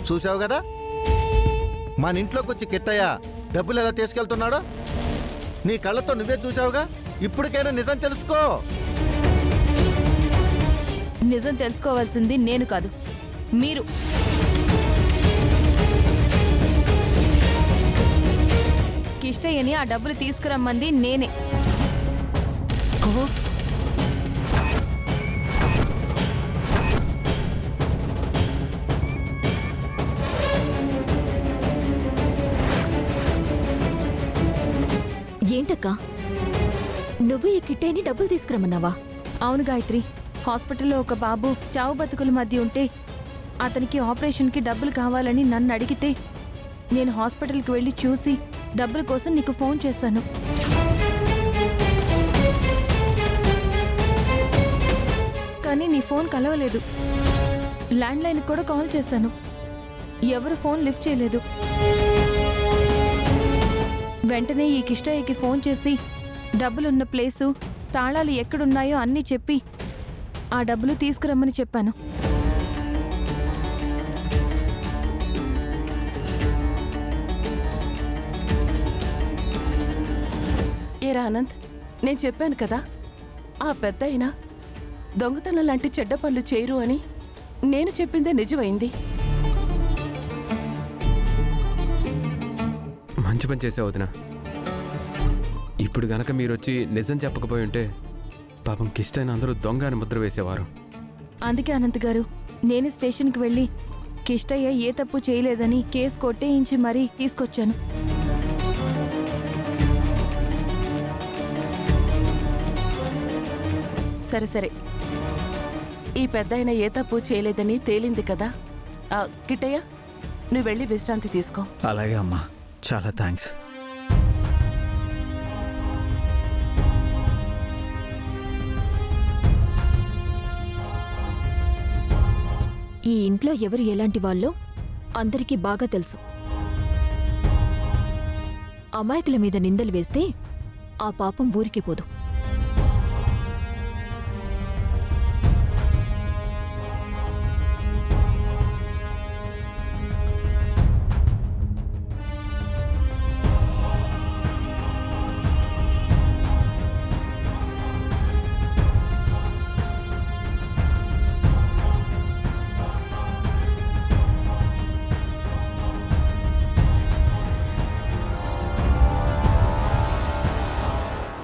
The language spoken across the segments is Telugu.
చూసావు కదా మన ఇంట్లోకి వచ్చి కిట్టయ్య డబ్బులు ఎలా తీసుకెళ్తున్నాడో నీ కళ్ళతో నువ్వే చూసావుగా. ఇప్పటికైనా నిజం తెలుసుకో. నిజం తెలుసుకోవాల్సింది నేను కాదు, మీరు. కిష్టయ్యని ఆ డబ్బులు తీసుకురమ్మంది నేనే. ఏంటక్కా, నువ్వు ఈ కిట్టయ్యని డబ్బులు తీసుకురమ్మన్నావా? అవును గాయత్రి, హాస్పిటల్లో ఒక బాబు చావు బతుకుల మధ్య ఉంటే అతనికి ఆపరేషన్కి డబ్బులు కావాలని నన్ను అడిగితే నేను హాస్పిటల్కి వెళ్ళి చూసి డబ్బుల కోసం నీకు ఫోన్ చేశాను. కానీ నీ ఫోన్ కలవలేదు. ల్యాండ్లైన్ కూడా కాల్ చేశాను, ఎవరు ఫోన్ లిఫ్ట్ చేయలేదు. వెంటనే ఈ కిష్టయ్యకి ఫోన్ చేసి డబ్బులున్న ప్లేసు, తాళాలు ఎక్కడున్నాయో అన్నీ చెప్పి ఆ డబ్బులు తీసుకురమ్మని చెప్పాను. ఏరా ఆనంద్, నేను చెప్పాను కదా ఆ పెద్దయినా దొంగతనం లాంటి చెడ్డ పనులు చేయరు అని. నేను చెప్పిందే నిజమైంది. మంచి పని చేసావు వదినా. ఇప్పుడు గనక మీరొచ్చి నిజం చెప్పకపోయి ఉంటే పాపం కిష్టైన అందరూ దొంగ అని ముద్ర వేసేవారు. అందుకే అనంత్ గారు, నేను స్టేషన్కి వెళ్ళి కిష్టయ్య ఏ తప్పు చేయలేదని కేసు కొట్టేయించి మరీ తీసుకొచ్చాను. సరే సరే, ఈ పెద్దయిన ఏ తప్పు చేయలేదని తేలింది కదా. కిట్టయ్య, నువ్వు వెళ్ళి విశ్రాంతి తీసుకో. అలాగే అమ్మా, చాలా థ్యాంక్స్. ఈ ఇంట్లో ఎవరు ఎలాంటి వాళ్ళో అందరికీ బాగా తెలుసు. అమాయకుల మీద నిందలు వేస్తే ఆ పాపం ఊరికే పోదు.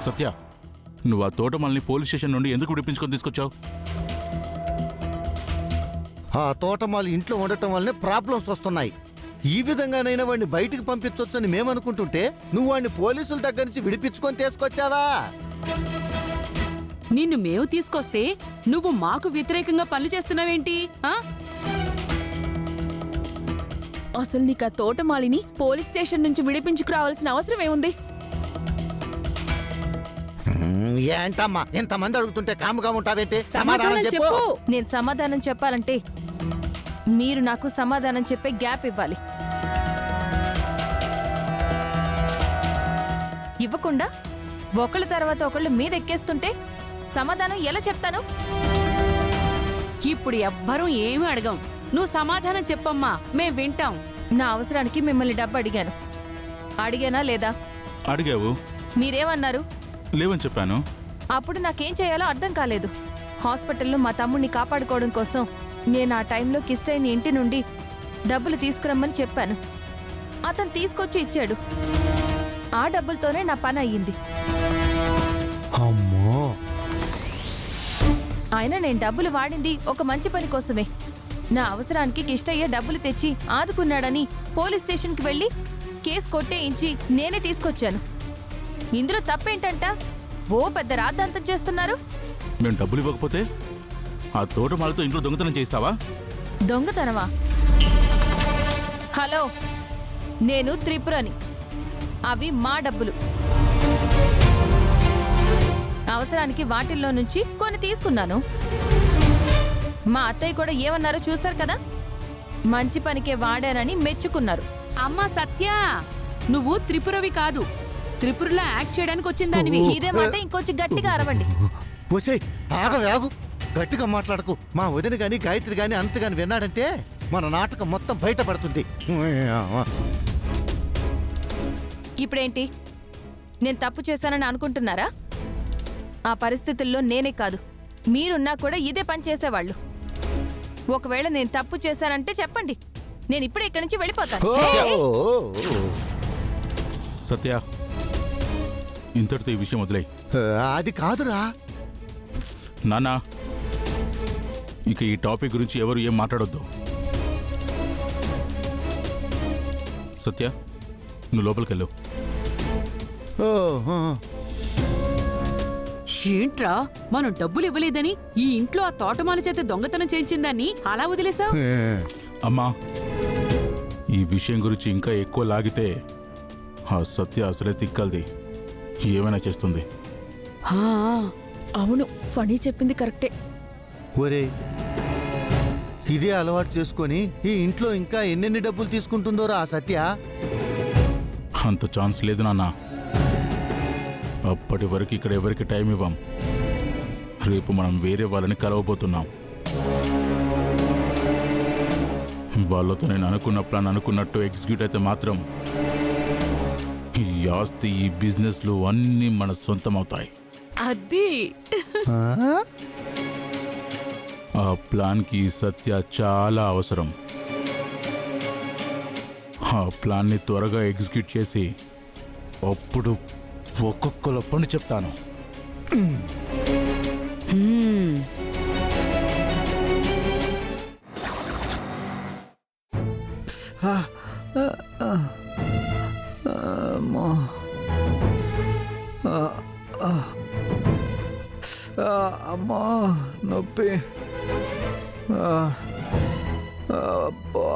సత్య, నువ్వు ఆ తోటమాలని పోలీస్ స్టేషన్ నుండి ఎందుకు విడిపించుకొని తీసుకొచ్చావు? ఆ తోటమాలి ఇంట్లో ఉండటం వల్లనే ప్రాబ్లమ్స్ వస్తున్నాయి. ఈ విధంగానైనా వాడిని బయటికి పంపించొచ్చని మేమనుకుంటుంటే నువ్వు వాడిని పోలీసుల దగ్గర నుంచి విడిపించుకొని తీసుకొచ్చావా? నిన్ను మేము తీసుకొస్తే నువ్వు మాకు వ్యతిరేకంగా పనులు చేస్తున్నావేంటి? అసలు నీకు ఆ తోటమాలిని పోలీస్ స్టేషన్ నుంచి విడిపించుకురావాల్సిన అవసరం ఏముంది? ఏంటమ్మా ఎంతమంది అడుగుతుంటే కాముగా ఉంటావేంటి? సమాధానం చెప్పు. నేను సమాధానం చెప్పాలంటే మీరు నాకు సమాధానం చెప్పే గ్యాప్ ఇవ్వాలి. ఇవ్వకుండా ఒకళ్ళ తర్వాత ఒకళ్ళు మీద ఎక్కేస్తుంటే సమాధానం ఎలా చెప్తాను? ఇప్పుడు ఎవ్వరూ ఏమీ అడగం, నువ్వు సమాధానం చెప్పమ్మా, మేం వింటాం. నా అవసరానికి మిమ్మల్ని డబ్బు అడిగాను. అడిగానా లేదా? అడిగావు. మీరేమన్నారు? లేవని చెప్పాను. అప్పుడు నాకేం చేయాలో అర్థం కాలేదు. హాస్పిటల్లో మా తమ్ముడిని కాపాడుకోవడం కోసం నేను ఆ టైంలో కిష్టయ్యని ఇంటి నుండి డబ్బులు తీసుకురమ్మని చెప్పాను. అతను తీసుకొచ్చి ఇచ్చాడు. ఆ డబ్బులతోనే నా పని అయ్యింది. అమ్మో, అయినా నేను డబ్బులు వాడింది ఒక మంచి పని కోసమే. నా అవసరానికి కిష్టయ్య డబ్బులు తెచ్చి ఆదుకున్నాడని పోలీస్ స్టేషన్కి వెళ్ళి కేసు కొట్టేయించి నేనే తీసుకొచ్చాను. ఇందులో తప్పేంటంట? ఓ పెద్ద రాద్ధాంతం చేస్తున్నారు. మేము డబ్బులు ఇవ్వకపోతే ఆ తోటమాలతో ఇంట్లో దొంగతనం చేస్తావా? దొంగతనమా? హలో, నేను త్రిపురని. అవి మా డబ్బులు. అవసరానికి వాటిల్లో నుంచి కొన్ని తీసుకున్నాను. మా అత్తయ్య కూడా ఏమన్నారో చూశారు కదా. మంచి పనికే వాడానని మెచ్చుకున్నారు. అమ్మా సత్య, నువ్వు త్రిపురవి కాదు, త్రిపురలా యాక్ట్ చేయడానికి వచ్చిందానివి. ఇదే మాట ఇంకొంచెం గట్టిగా అరవండి. ఆగు, గట్టిగా మాట్లాడకు. మా వదిన గాని గాయత్రి గాని అంతగాని విన్నాడంటే మన నాటకం మొత్తం బయటపడుతుంది. ఇప్పుడేంటి, నేను తప్పు చేశానని అనుకుంటున్నారా? ఆ పరిస్థితుల్లో నేనే కాదు, మీరున్నా కూడా ఇదే పని చేసేవాళ్ళు. ఒకవేళ నేను తప్పు చేశానంటే చెప్పండి, నేను ఇప్పుడే ఇక్కడి నుంచి వెళ్ళిపోతాను. సత్య, ఇంతటితో ఈ విషయం వదిలేయ్. అది కాదురా. నాన్న, ఇక ఈ టాపిక్ గురించి ఎవరు ఏం మాట్లాడొద్దు. సత్య, నువ్వు లోపలికి వెళ్ళు. ఏంట్రా, మనం డబ్బులు ఇవ్వలేదని ఈ ఇంట్లో ఆ తోటమాల చేత దొంగతనం చేయించిందాన్ని అలా వదిలేసావు? అమ్మా, ఈ విషయం గురించి ఇంకా ఎక్కువ లాగితే ఆ సత్య అసలే తిక్కల్ది, ఏమైనా చేస్తుంది. అవును, ఫణి చెప్పింది కరెక్టే. ఒరే, ఇదే అలవాటు చేసుకొని ఈ ఇంట్లో ఇంకా ఎన్నెన్ని డబ్బులు తీసుకుంటుందోరా ఆ సత్య. అంత ఛాన్స్ లేదు నాన్న. అప్పటి వరకు ఇక్కడ ఎవరికి టైం ఇవ్వం. రేపు మనం వేరే వాళ్ళని కలవబోతున్నాం. వాళ్ళతో నేను అనుకున్న ప్లాన్ అనుకున్నట్టు ఎగ్జిక్యూట్ అయితే మాత్రం ఈ ఆస్తి, ఈ బిజినెస్లు అన్నీ మన సొంతం అవుతాయి. అది ఆ ప్లాన్కి సత్య చాలా అవసరం. ఆ ప్లాన్ని త్వరగా ఎగ్జిక్యూట్ చేసి అప్పుడు ఒక్కొక్కల పని చెప్తాను. అమ్మో. అమ్మో, నొప్పి. అబ్బా.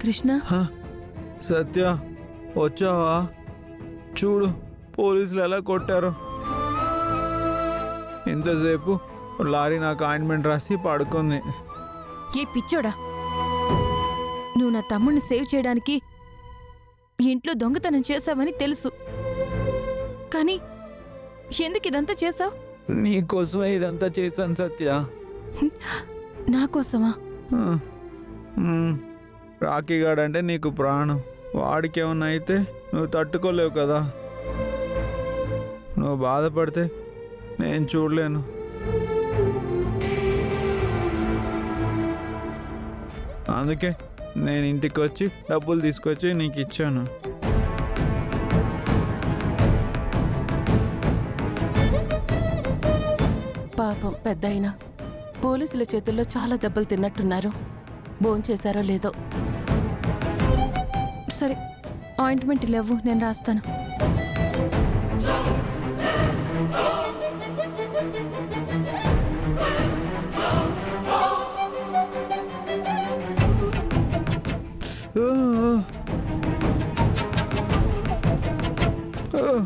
కృష్ణ, సత్య, వచ్చావా? చూడు, పోలీసులు ఎలా కొట్టారు. ఇంతసేపు లారీ నాకు ఆయింట్మెంట్ రాసి పడుకుంది. ఏ పిచ్చోడా, నువ్వు నా తమ్ముడిని సేవ్ చేయడానికి ఈ ఇంట్లో దొంగతనం చేశావని తెలుసు, కానీ ఎందుకు ఇదంతా చేశావు? నీకోసమే ఇదంతా చేశాను సత్య. నా కోసమా? రాఖీ గాడంటే నీకు ప్రాణం. వాడికి ఏమన్నా అయితే నువ్వు తట్టుకోలేవు కదా. నువ్వు బాధపడితే నేను చూడలేను. అందుకే నేను ఇంటికి వచ్చి డబ్బులు తీసుకొచ్చి నీకు ఇచ్చాను. పాపం పెద్దాయన పోలీసుల చేతుల్లో చాలా దెబ్బలు తిన్నట్టున్నారు. భోంచేశారో లేదో. సరే, ఆయింట్మెంట్ లేవు, నేను రాస్తాను. Oh